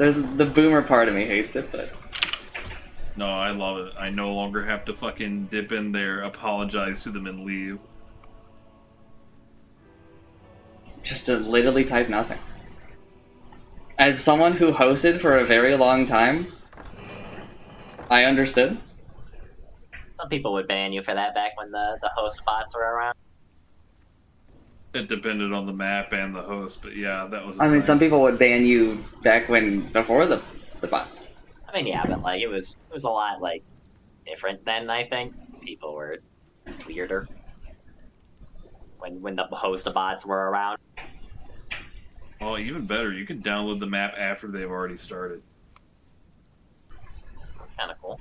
There's the boomer part of me hates it, but No, I love it. I no longer have to fucking dip in there, apologize to them, and leave. just to literally type nothing. As someone who hosted for a very long time, I understood. Some people would ban you for that back when the host bots were around. It depended on the map and the host, but yeah, that was. I mean, some people would ban you back before the bots. I mean, yeah, but like it was a lot like different then. I think people were weirder when the host bots were around. Oh, even better, you can download the map after they've already started. It's kind of cool.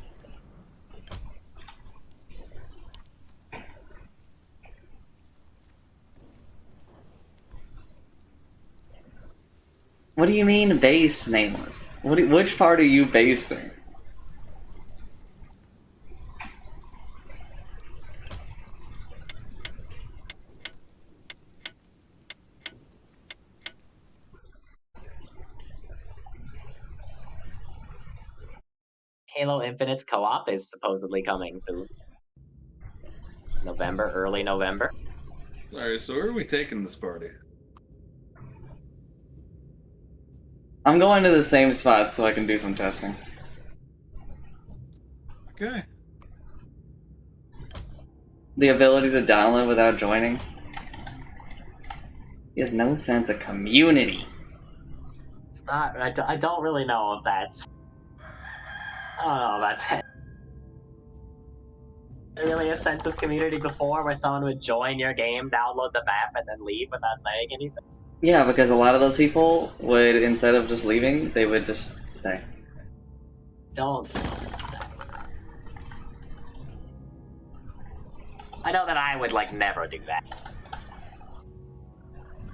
What do you mean based nameless? Which part are you basting? Halo Infinite's co-op is supposedly coming soon. November, early November. Sorry, so where are we taking this party? I'm going to the same spot so I can do some testing. Okay. The ability to download without joining. He has no sense of community. It's not. I don't really know if that's. I don't know about that. Really a sense of community before where someone would join your game, download the map, and then leave without saying anything? Yeah, because a lot of those people would, instead of just leaving, they would just stay. Don't. I know that I would, like, never do that.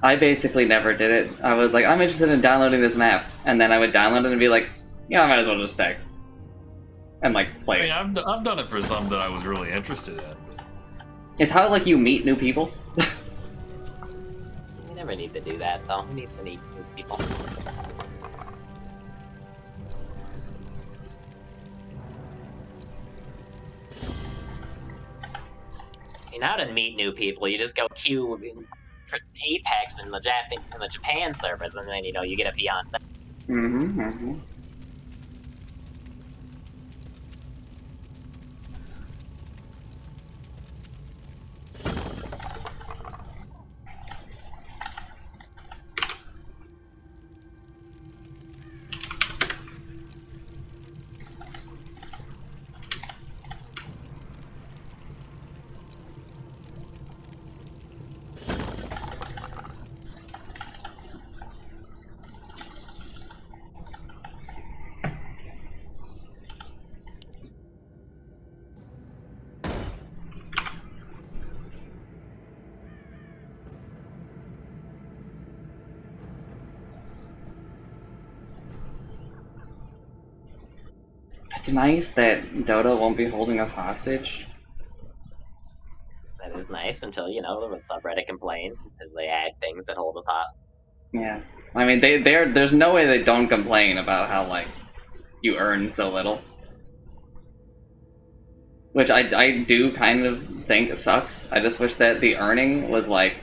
I basically never did it. I was like, I'm interested in downloading this map, and then I would download it and be like, yeah, I might as well just stay. And, like, play I mean, it. I've done it for some that I was really interested in. It's how, like, you meet new people. You never need to do that, though. Who needs to meet new people? I mean, how to meet new people? You just go queue for Apex in the Japan servers, and then you get a fiance. Mm-hmm, mm-hmm. It's nice that Dota won't be holding us hostage. That is nice until, the subreddit complains, until they add things that hold us hostage. Yeah. I mean, there's no way they don't complain about how, like, you earn so little. Which I do kind of think sucks. I just wish that the earning was, like,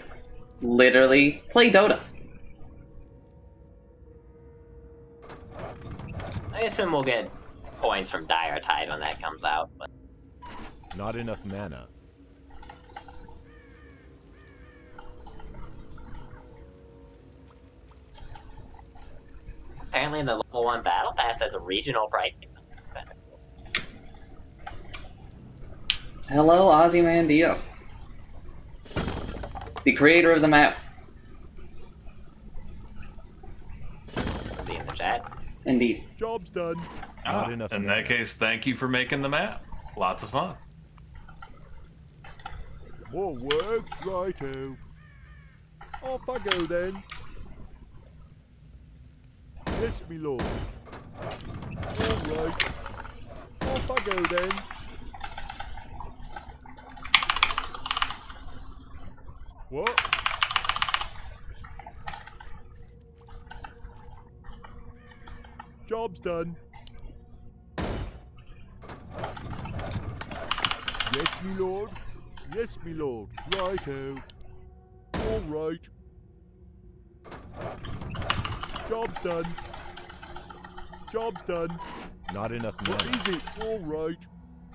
literally play Dota. I assume we'll get points from Dire Tide when that comes out, but Not enough mana. apparently the level 1 battle pass has a regional pricing. Hello, Ozymandias. The creator of the map. It'll be in the chat. Indeed. Job's done. Ah, Not enough in mana. that case, thank you for making the map. Lots of fun. More work, righto. Off I go then. Yes, me lord. Alright. Off I go then. What? Job's done. Yes, me lord. Yes, me lord. Righto. All right. Job's done. Job's done. Not enough What mana. is it? All right.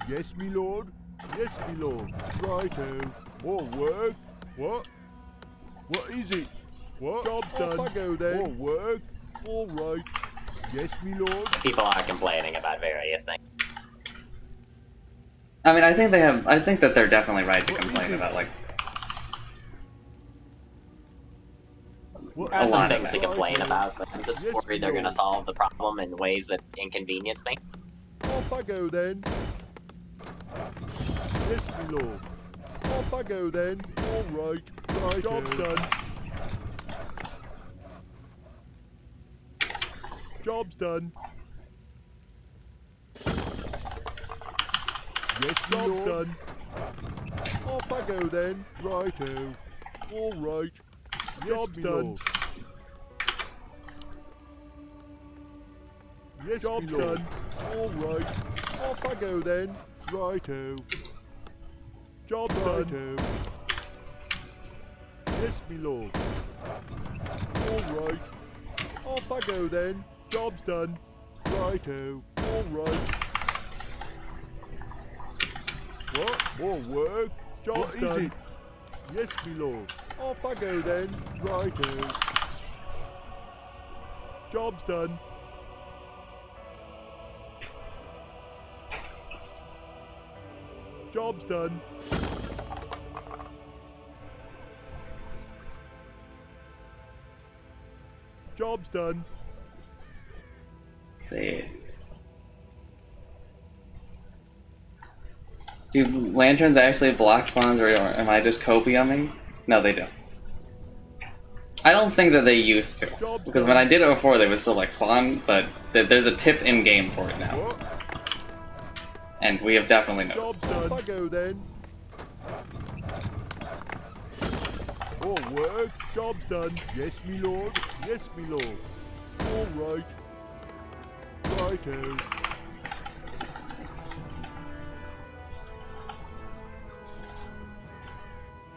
Yes, me lord. Yes, me lord. Righto. More work. What? What is it? What? Job's done. Off I go then. More work. All right. Yes, me lord. People are complaining about various things. I mean, I think they have. I think that they're definitely right to What is complain it? about like What There are A is some lot of things it. to complain about, but I'm just Yes, worried they're going to Lord. solve the problem in ways that inconvenience me. Off I go then. Yes, me lord. Off I go then. All right. Right. Job's done. Job's done. Yes, me lord. Done. Off I go then. Righto. All right. Yes, Job's done. Lord. Yes, Job's me lord. Done. All right. Off I go then. Righto. Job done. Yes, me lord. All right. Off I go then. Job's done. Righto. All right. What? More work? Job's what done. Is it? Yes, me lord. Off I go then. Righto. Job's done. Job's done. Job's done. Let's see. Do lanterns actually block spawns, or am I just copiuming? No, they don't. I don't think that they used to, because when I did it before, they would still like spawn. But there's a tip in game for it now, What? and we have definitely noticed. Job's done. Off I go then. More work. Job's done. Yes, me lord. Yes, me lord. All right. Righto.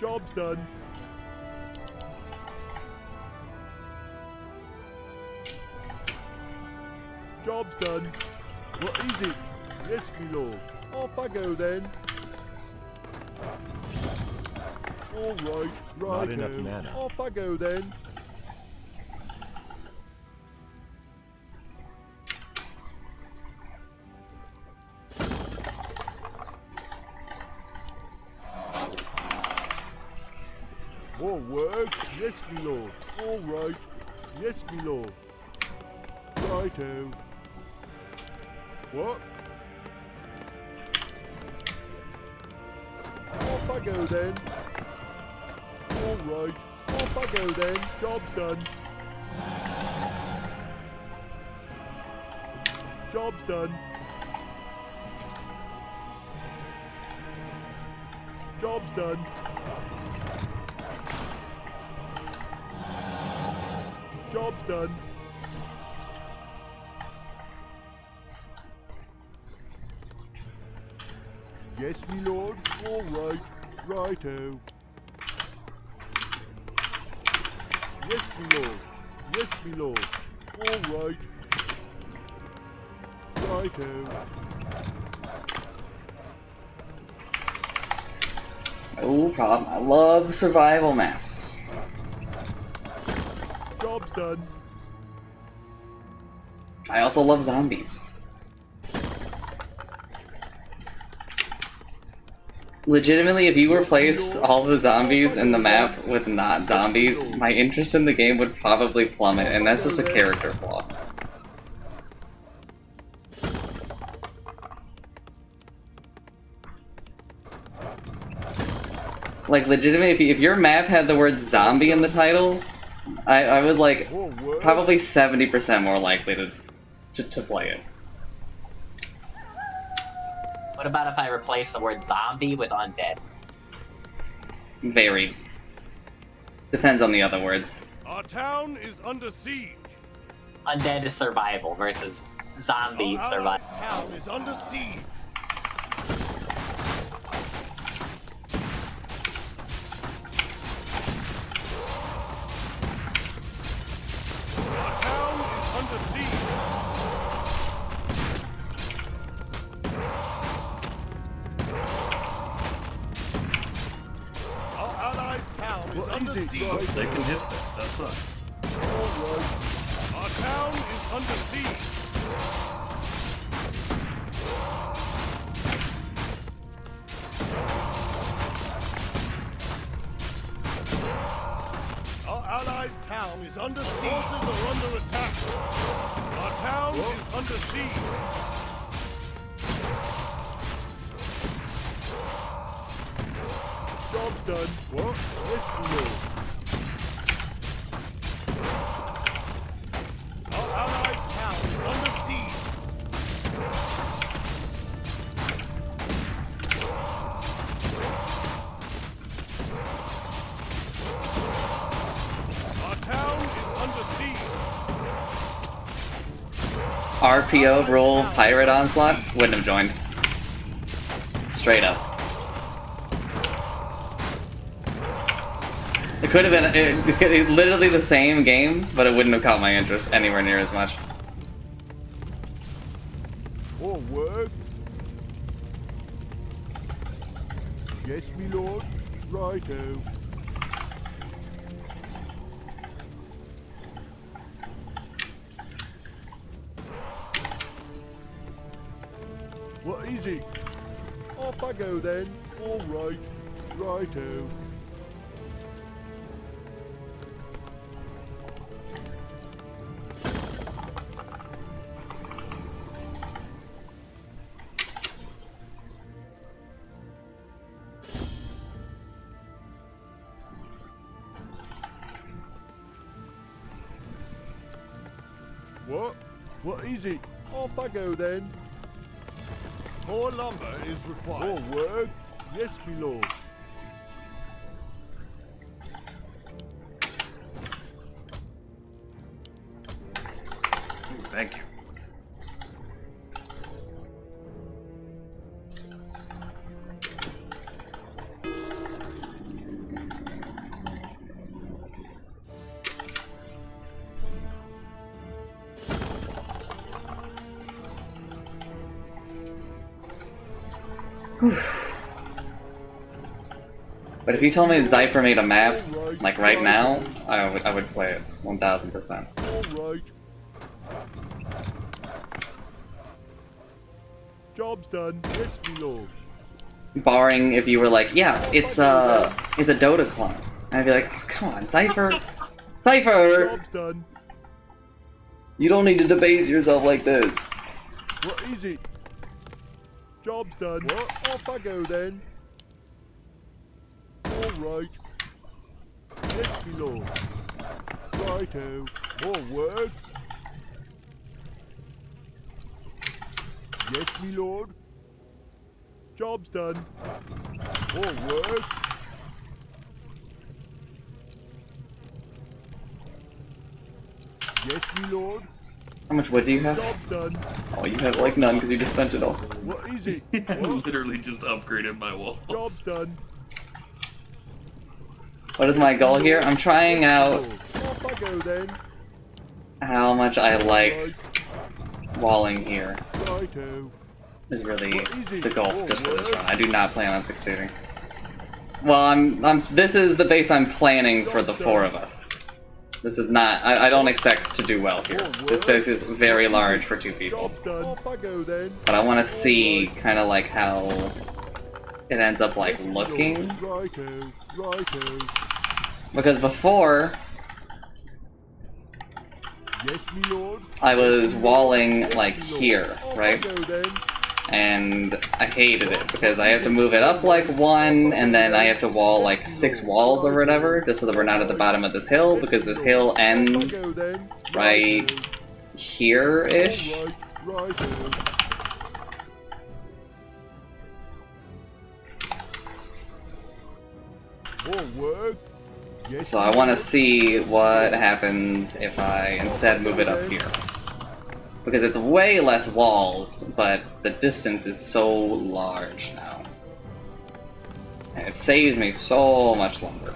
Job's done. Job's done. What is it? Yes, me lord. Off I go then. All right. Righto. Not enough mana. Off I go then. More work? Yes, me lord. All right. Yes, me lord. Righto. What? Off I go then. All right. Off I go then. Job's done. Job's done. Job's done. Job's done. Yes, me lord. All right. Righto. Yes, me lord. Yes, me lord. All right. Righto. No problem. I love survival maps. Job's done. I also love zombies. Legitimately, if you replaced all the zombies in the map with not zombies, my interest in the game would probably plummet, and that's just a character flaw. Like, legitimately, if your map had the word zombie in the title, I was like, probably 70% more likely to play it. What about if I replace the word zombie with undead? Very. Depends on the other words. Our town is under siege. undead survival versus zombie Our survival. allies' town is under siege. Our town is under siege. Our allies' town is under siege. They can hit that. That sucks. Our town is under siege. Our allies' town is under siege. Forces are under attack. Our town is under siege. Job's done. What? Yes, Lord. Our allies' town is under siege. Our town is under siege. RPO roll pirate onslaught? Wouldn't have joined. Straight up. It could have been literally the same game, but it wouldn't have caught my interest anywhere near as much. Or work. Yes, me lord. Righto. What is it? Off I go then. All right. Righto. What? What is it? Off I go then. More lumber is required. More work? Yes, my lord. Thank you. But if you told me Zypher made a map, like right now, I would play it 1000%. All right. Job's done. Yes, my lord. Barring if you were like, yeah, it's a Dota clone. And I'd be like, come on, Zypher! Zypher! Job's done. You don't need to debase yourself like this. What is it? Job's done. What? Off I go then. All right. Yes, my lord. Righto. More work. Yes, my lord. Job's done. More work. Yes, my lord. How much wood do you have? Job's done. Oh, you have like none because you just spent it all. What is it? I What? literally just upgraded my walls. Job's done. What is my goal here? I'm trying out Off I go then. how much I like Right. walling here. Righto. Is really the goal just for this run. I do not plan on succeeding. Well, this is the base I'm planning for the four of us. This is not, I don't expect to do well here. This base is very large for two people. Job's done. Off I go then. But I want to see kind of like how it ends up like looking. Righto. Righto. Because before, Yes, me lord. I was walling like here, Off I right? go then. And I hated it because I have to move it up like one, and then I have to wall like 6 walls or whatever, just so that we're not at the bottom of this hill, because this hill Off I ends go then. right here-ish. All right. Righto. More work. Yes, So I want to see what happens if I instead move it up here. Because it's way less walls, but the distance is so large now. And it saves me so much longer.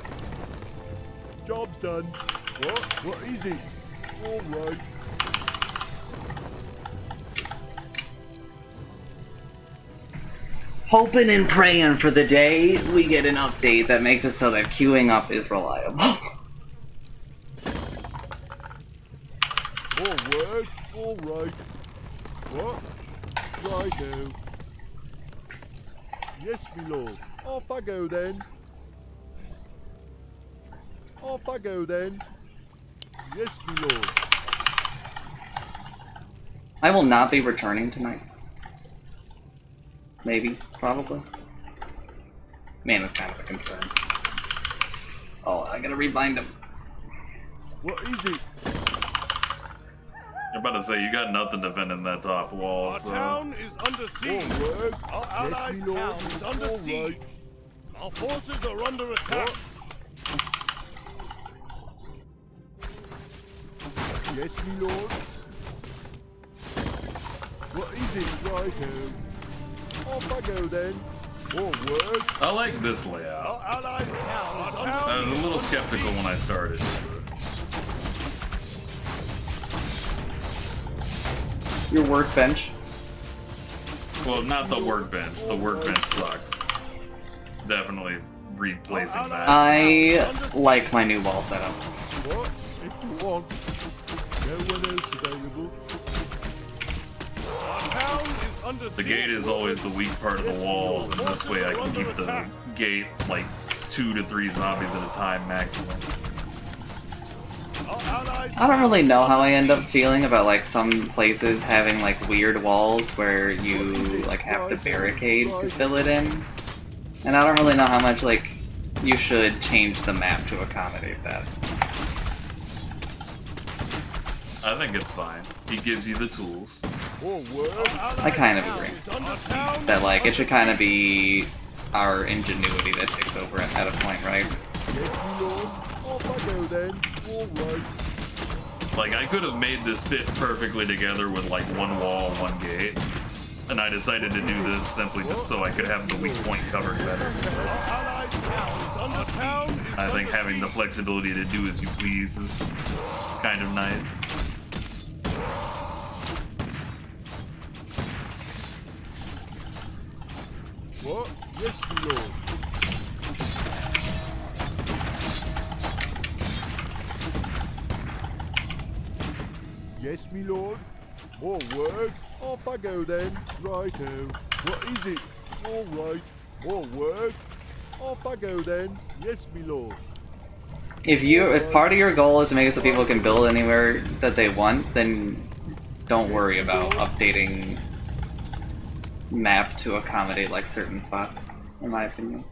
Job's done. What? What is it? All right. Hoping and praying for the day we get an update that makes it so that queuing up is reliable. All work. All right. What? Righto. Yes, my lord. Off I go then. Off I go then. Yes, my lord. I will not be returning tonight. Maybe, probably. Man, that's kind of a concern. Oh, I gotta rebind him. What is it? I'm about to say, you got nothing defending that top wall, Our so... town is under siege. All work. Our allies' Yes, my lord. town is under All siege. right. Our forces are under attack. Yes, my lord. What is it? Righto. Off I go then. All work. I like this layout. Our allies' town is under I was a siege. little skeptical when I started. Your workbench. Well, not the workbench. The workbench sucks. Definitely replacing that. I like my new wall setup. What? If you want. No one else available. Our town is under siege. The gate is always the weak part of the walls, and this way I can keep the gate like 2 to 3 zombies at a time maximum. Our allies' I don't really know how I end up feeling about like some places having like weird walls where you like have to barricade to fill it in. And I don't really know how much like you should change the map to accommodate that. I think it's fine. He gives you the tools. All work. I kind of agree. is under town. That like it should kind of be our ingenuity that takes over at a point, right? Yes, my lord. Off I go then. All right. Like, I could have made this fit perfectly together with like one wall, one gate. And I decided to do this simply just so I could have the weak point covered better. Our allies' town is under siege. I think having the flexibility to do as you please is just kind of nice. What? Yes, my lord. Yes, my lord. More work. Off I go then. Righto. What is it? All right. More work. Off I go then. Yes, my lord. If part of your goal is to make it so people can build anywhere that they want, then don't worry about updating map to accommodate like certain spots, in my opinion.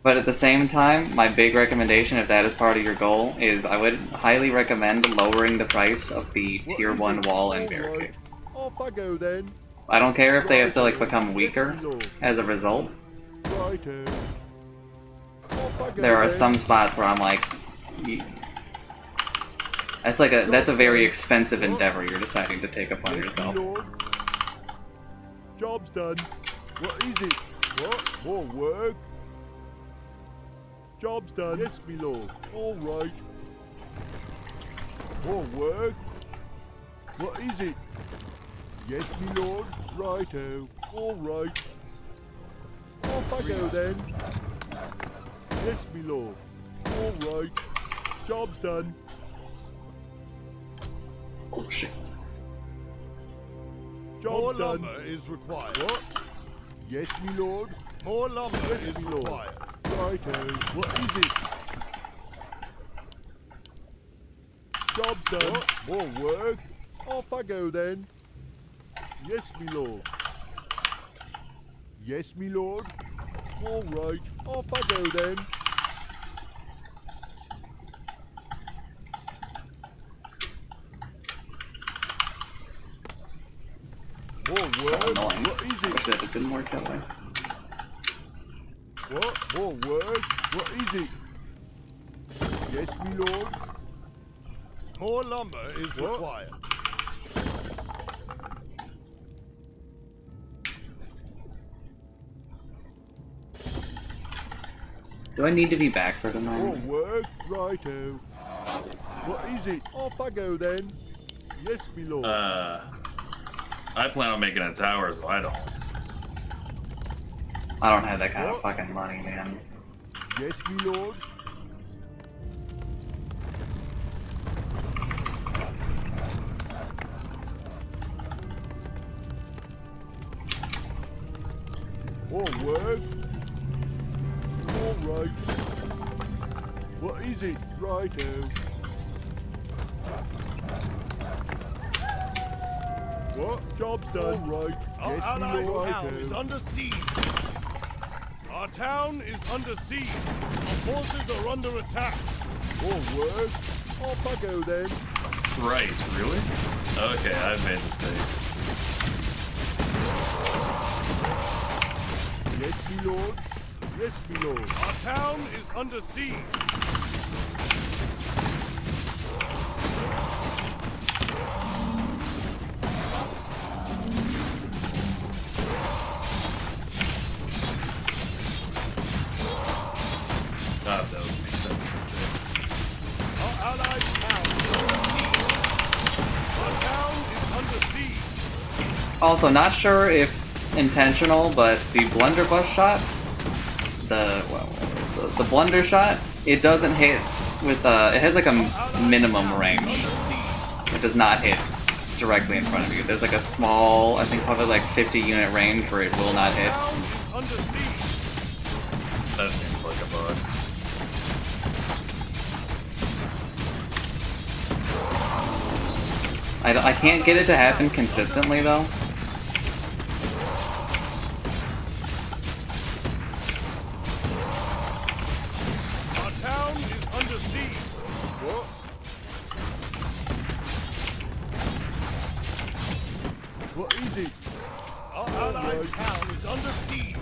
But at the same time, my big recommendation, if that is part of your goal, is I would highly recommend lowering the price of the What tier is 1 it? wall and All barricade. right. Off I go then. I don't care if they have to like become Yes, weaker my lord. as a result. Righto. Off I go There are then. some spots where I'm like, that's a very expensive endeavor you're deciding to take upon Yes, my yourself. lord. Job's done. What is it? What? More work? Job's done. Yes, my lord. All right. More work? What is it? Yes, my lord. Righto. All right. Off I go then. Yes, my lord. All right. Job's done. Oh shit. More Job's done. lumber is required. What? Yes, my lord. More lumber Yes, is my lord. required. Righto. What is it? Job's done. More work. Off I go then. Yes, my lord. Yes, my lord. All right. Off I go then. More work. So annoying. What is Wish it? that it didn't work that way. What? More work? What is it? Yes, my lord. More lumber is What? required. Do I need to be back for More tonight? work? Righto. What is it? Off I go then. Yes, my lord. I plan on making a tower, so I don't. I don't have that kind of What? fucking money, man. Yes, my lord. More work? All right. What is it? Righto. What? Job's done. All right. Our Yes, my allied lord. town is Righto. under siege. Our town is under siege. Our forces are under attack. More work? Off I go then. Right, really? Okay, I've made mistakes. Yes, my lord. Yes, my lord. Our town is under siege. God, that was an expensive mistake. Our allied town is under siege. Our town is under siege. Also, not sure if intentional, but the blunderbuss shot, the blunder shot, it doesn't hit with it has like a minimum range. It does not hit directly in front of you. There's like a small, I think probably like 50 unit range where it will not hit. Town is under siege. That seems like a bug. I can't get it to happen consistently though. Our town is under siege. What? What is it? Our allied town is under siege.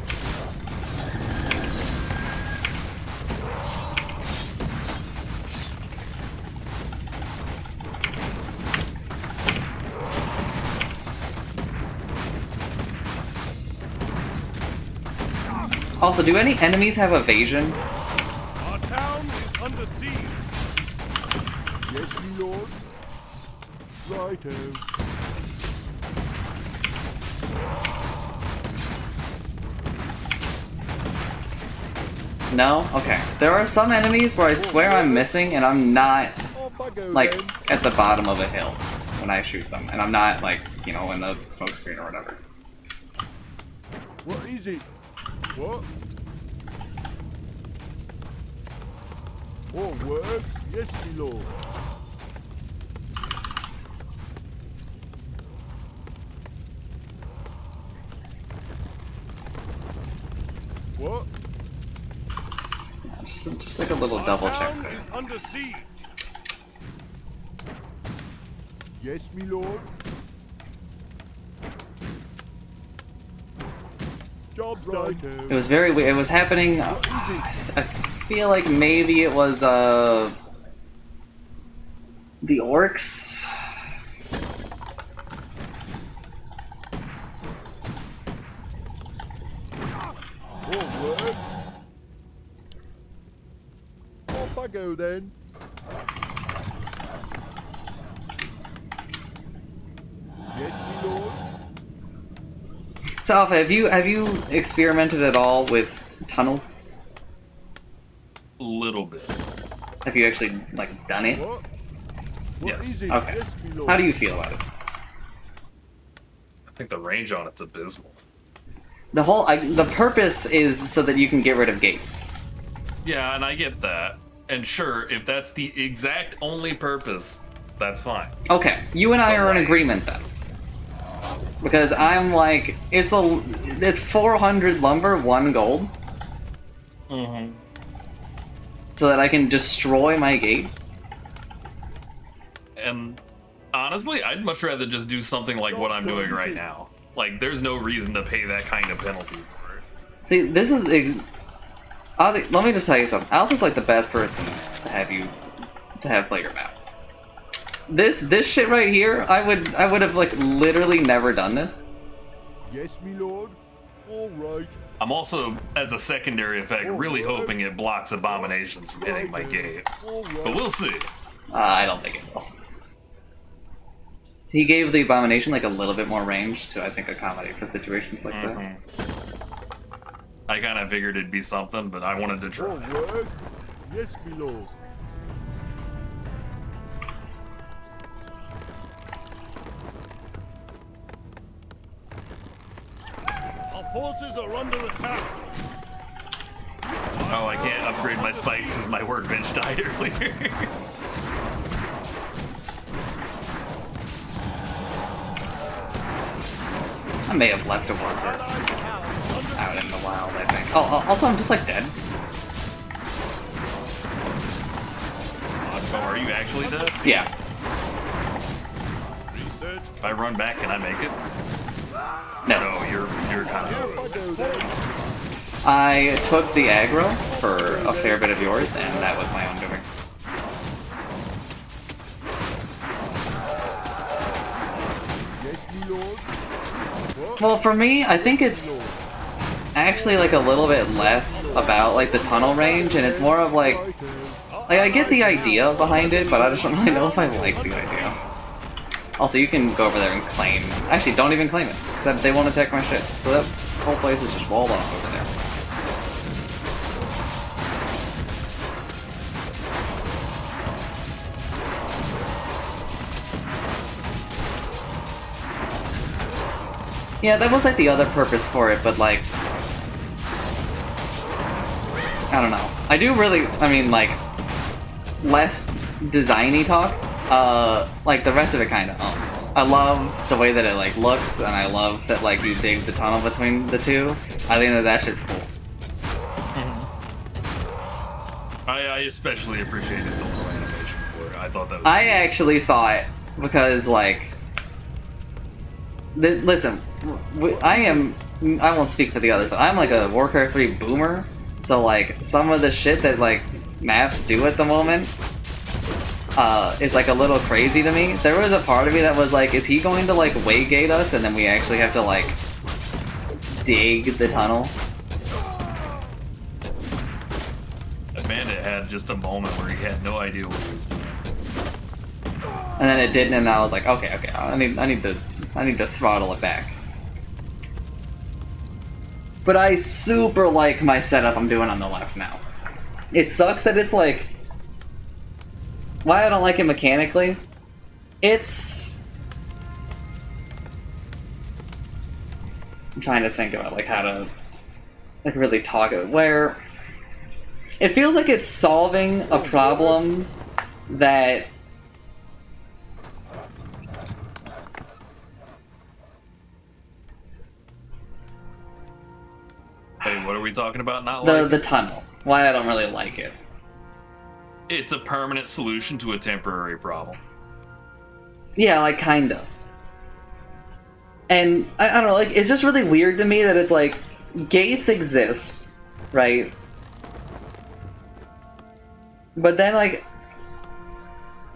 Also, do any enemies have evasion? Our town is under siege. Yes, my lord. Righto. No? Okay. There are some enemies where I swear I'm missing and I'm not, Off I go like, then. at the bottom of a hill when I shoot them. And I'm not, like, you know, in the smoke screen or whatever. What is it? What? More work? Yes, my lord. What? Just like a little Our double check town there. is under siege. Yes, my lord. Job's done. It was very weird. It was happening. I feel like maybe it was the orcs. More work? Off I go then. Yes, my lord. So, Alpha, have you experimented at all with tunnels? Little bit. Have you actually like done it? What? What Yes. is it? Okay. Yes, my lord. How do you feel about it? I think the range on it's abysmal. The purpose is so that you can get rid of gates. Yeah, and I get that. And sure, if that's the exact only purpose, that's fine. Okay, you and I are in Alright. agreement then. Because I'm like, it's 400 lumber, 1 gold, Mm-hmm. so that I can destroy my gate. And honestly, I'd much rather just do something like what I'm doing right now. Like, there's no reason to pay that kind of penalty for it. See, this is Ozzy, let me just tell you something. Alpha's like the best person to have play your map. This shit right here, I would have like literally never done this. Yes, me lord. All right. I'm also, as a secondary effect, really hoping it blocks abominations from hitting my gate. But we'll see. I don't think it will. He gave the abomination like a little bit more range to, I think, accommodate for situations like that. I kind of figured it'd be something, but I wanted to try. All right. Yes, me lord. Our forces are under attack. Oh, I can't upgrade my spikes because my workbench died earlier. I may have left a worker out in the wild, I think. Oh, also, I'm just like dead. Oh, are you actually dead? Yeah. Research. If I run back, can I make it? No. No, you're kind of. I took the aggro for a fair bit of yours, and that was my own doing. Yes, me lord. Well, for me, I think it's actually like a little bit less about like the tunnel range, and it's more of like I get the idea behind it, but I just don't really know if I like the idea. Also, you can go over there and claim. Actually, don't even claim it, except they won't attack my shit. So that whole place is just walled off over there. Yeah, that was like the other purpose for it, but like, I don't know. I do really, I mean, like, less designy talk. Like the rest of it kind of owns. I love the way that it like looks, and I love that like you dig the tunnel between the two. I think that shit's cool. I especially appreciated the little animation for it. I thought that was. I actually thought, because like, listen, I won't speak for the others, but I'm like a Warcraft 3 boomer, so like some of the shit that like maps do at the moment is like a little crazy to me. There was a part of me that was like, is he going to like waygate us and then we actually have to like dig the tunnel? Bandit had just a moment where he had no idea what he was doing. And then it didn't, and I was like, okay, I need to throttle it back. But I super like my setup I'm doing on the left now. It sucks that it's like, why I don't like it mechanically, it's, I'm trying to think about like how to like really talk it, where it feels like it's solving a problem that Hey, what are we talking about? Not like the tunnel. Why I don't really like it. it's a permanent solution to a temporary problem. Yeah, like kinda. And I don't know, like it's just really weird to me that it's like gates exist, right? But then like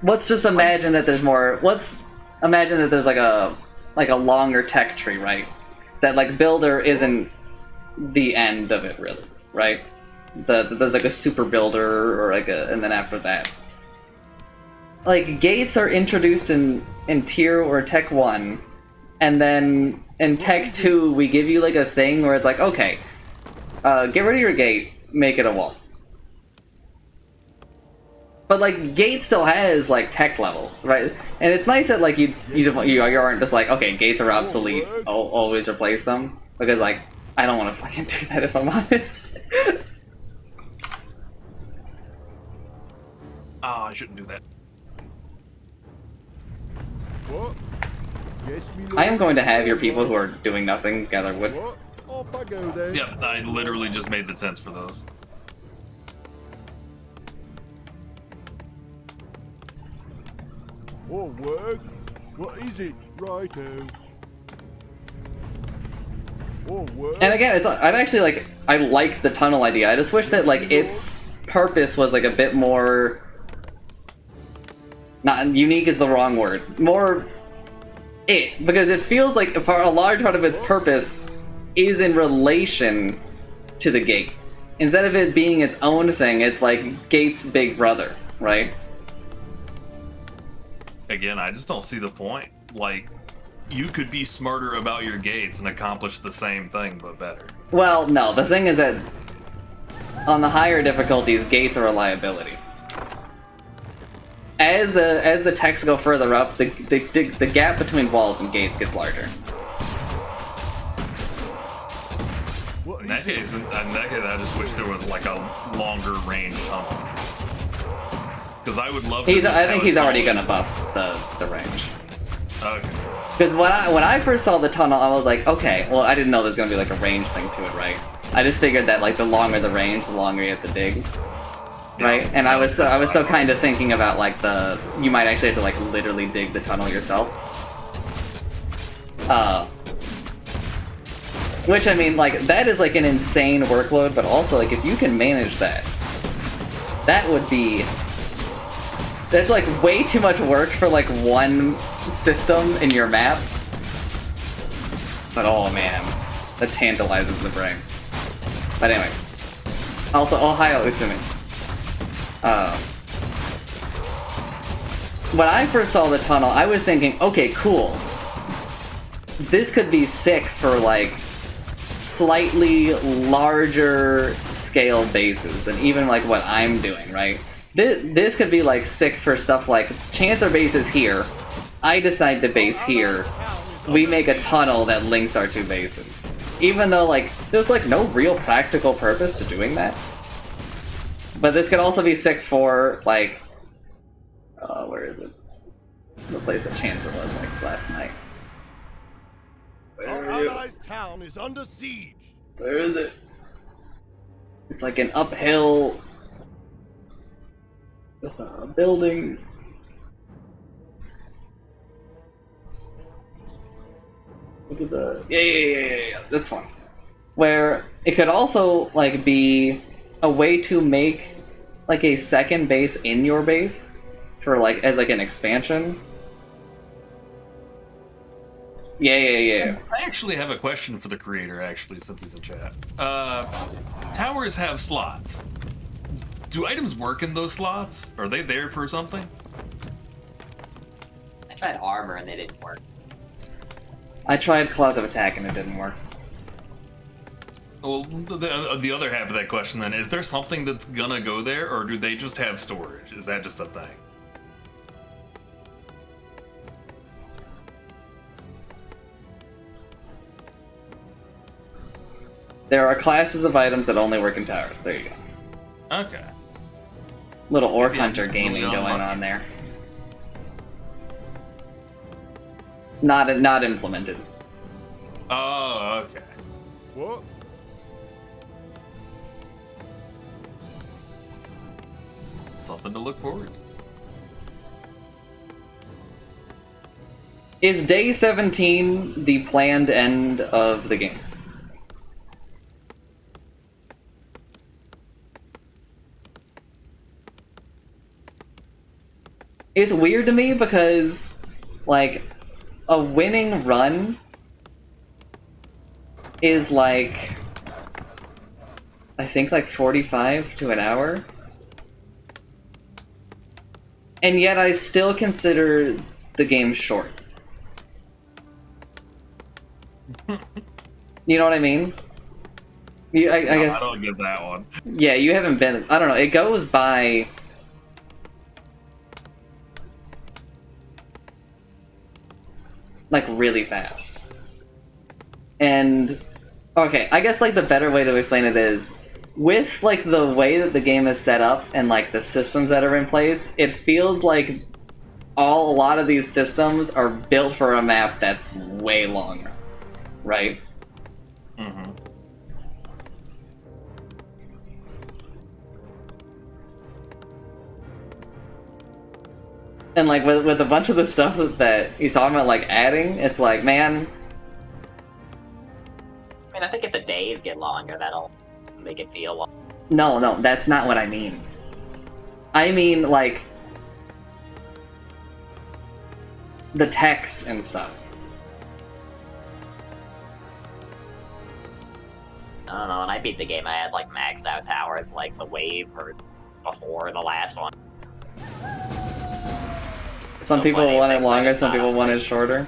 let's just imagine that there's more, let's imagine that there's like a longer tech tree, right? That like builder isn't the end of it really, right? There's like a super builder or like a, and then after that, like gates are introduced in tier or tech 1, and then in tech 2 we give you like a thing where it's like, okay, get rid of your gate, make it a wall. But like gate still has like tech levels, right? And it's nice that like you aren't just like, okay, gates are obsolete, I'll always replace them, because like I don't want to fucking do that if I'm honest. Oh, I shouldn't do that. What? Yes, me lord. I am going to have your people who are doing nothing gather wood. What? Off I go then. Yep, I literally just made the tents for those. All work. What is it? Righto. or work. And again, it's I'd actually like I like the tunnel idea. I just wish that like its purpose was like a bit more. Not unique is the wrong word. More because it feels like a large part of its purpose is in relation to the gate. Instead of it being its own thing, it's like Gate's big brother, right? Again, I just don't see the point. Like, you could be smarter about your gates and accomplish the same thing, but better. Well, no. The thing is that on the higher difficulties, gates are a liability. As the texts go further up, the gap between walls and gates gets larger. What In that case, I just wish there was like a longer range tunnel. Because I would love to. I think he's already gonna buff the range. Okay. Because when I first saw the tunnel, I was like, okay, well, I didn't know there's gonna be like a range thing to it, right? I just figured that like the longer the range, the longer you have to dig, right? And I was so kind of thinking about like you might actually have to like literally dig the tunnel yourself. Which I mean, like that is like an insane workload, but also like if you can manage that, that would be. That's like way too much work for like one system in your map. But oh man, that tantalizes the brain. But anyway. Also, Ohio Utsumi. When I first saw the tunnel, I was thinking, okay, cool. This could be sick for like slightly larger scale bases than even like what I'm doing, right? This could be like sick for stuff like Chancer base is here. I decide to base here. We make a tunnel that links our two bases. Even though like there's like no real practical purpose to doing that. But this could also be sick for like where is it? The place that Chancer was like last night. Our allies' town is under siege. Where is it? It's like an uphill building. Look at the yeah. This one, where it could also like be a way to make like a second base in your base for like as like an expansion. Yeah. I actually have a question for the creator, actually, since he's in chat. Towers have slots. Do items work in those slots? Are they there for something? I tried armor and they didn't work. I tried claws of attack and it didn't work. Well, the other half of that question then, is there something that's gonna go there, or do they just have storage? Is that just a thing? There are classes of items that only work in towers. There you go. Okay. Little Orc Maybe I'm Hunter just gaming really going unlucky. on there. Not implemented. Oh, okay. What? Something to look forward to. Is day 17 the planned end of the game? It's weird to me because, like, a winning run is like, I think like 45 to an hour. And yet I still consider the game short. You know what I mean? I guess. I don't get that one. Yeah, you haven't been. I don't know. It goes by. Like really fast. And okay, I guess like the better way to explain it is with like the way that the game is set up and like the systems that are in place, it feels like a lot of these systems are built for a map that's way longer, right? Mm-hmm. And like with a bunch of the stuff that he's talking about like adding, it's like, man, I mean, make it feel like... No, that's not what I mean. I mean, like, the text and stuff. I don't know, when I beat the game, I had, like, maxed out towers, like, the wave or before the last one. Some people want it longer, some people want it shorter.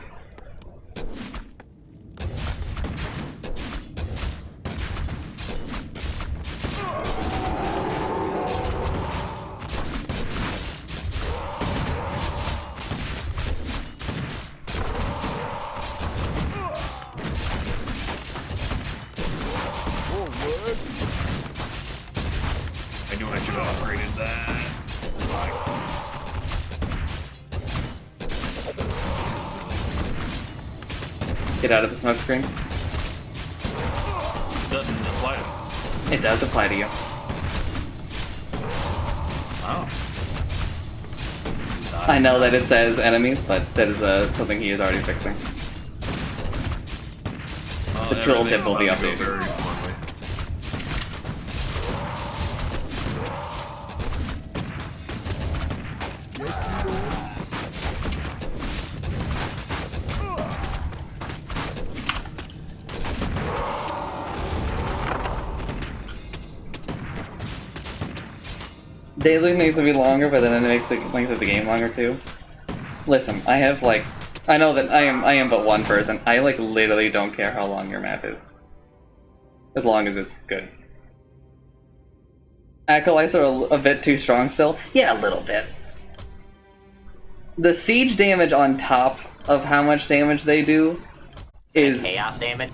I knew I should have upgraded that. Get out of the smoke screen. Doesn't apply to me. It does apply to you. Wow. I know that it says enemies, but that is something he is already fixing. The tooltip will be updated. Daily makes it be longer, but then it makes the length of the game longer too. Listen, I have like, I know that I am but one person. I like literally don't care how long your map is, as long as it's good. Acolytes are a bit too strong still. Yeah, a little bit. The siege damage on top of how much damage they do is chaos damage.